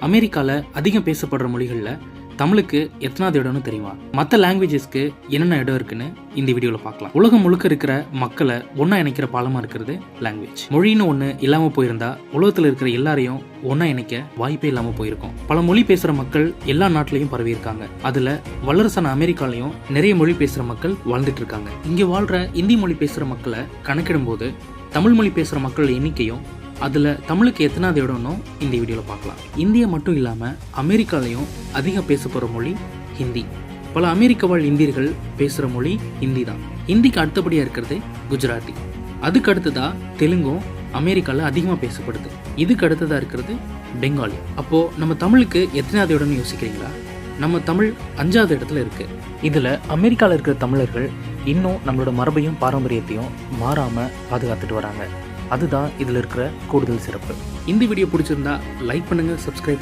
அமெரிக்காவில் அதிகம் பேசப்படுற மொழிகளில் தமிழுக்கு எத்தனாவது இடம்னு தெரியுமா? மற்ற லாங்குவேஜஸ்க்கு என்னென்ன இடம் இருக்குன்னு இந்த வீடியோவில் பார்க்கலாம். உலகம் முழுக்க இருக்கிற மக்களை ஒன்றா இணைக்கிற பாலமாக இருக்கிறது லாங்குவேஜ். மொழின்னு ஒன்று இல்லாமல் போயிருந்தா உலகத்தில் இருக்கிற எல்லாரையும் ஒன்றா இணைக்க வாய்ப்பே இல்லாமல் போயிருக்கும். பல மொழி பேசுகிற மக்கள் எல்லா நாட்டிலையும் பரவி இருக்காங்க. அதில் வல்லரசான அமெரிக்காலையும் நிறைய மொழி பேசுகிற மக்கள் வாழ்ந்துட்டு இருக்காங்க. இங்கே வாழ்கிற இந்தி மொழி பேசுகிற மக்களை கணக்கிடும்போது தமிழ் மொழி பேசுகிற மக்கள் எண்ணிக்கையும் அதில் தமிழுக்கு எத்தனாவது இடம்னு இந்த வீடியோவில் பார்க்கலாம். இந்தியா மட்டும் இல்லாமல் அமெரிக்காலையும் அதிகம் பேசப்படுற மொழி ஹிந்தி. பல அமெரிக்க வாழ் இந்தியர்கள் பேசுகிற மொழி ஹிந்தி தான். ஹிந்திக்கு அடுத்தபடியாக இருக்கிறது குஜராத்தி. அதுக்கு அடுத்ததாக தெலுங்கும் அமெரிக்காவில் அதிகமாக பேசப்படுது. இதுக்கு அடுத்ததாக இருக்கிறது பெங்காலி. அப்போது நம்ம தமிழுக்கு எத்தனாவது இடம்னு யோசிக்கிறீங்களா? நம்ம தமிழ் 5வது இடத்துல இருக்குது. இதில் அமெரிக்காவில் இருக்கிற தமிழர்கள் இன்னும் நம்மளோட மரபையும் பாரம்பரியத்தையும் மாறாமல் பாதுகாத்துட்டு வராங்க. அதுதான் இதில் இருக்கிற கூடுதல் சிறப்பு. இந்த வீடியோ பிடிச்சிருந்தா லைக் பண்ணுங்கள், சப்ஸ்கிரைப்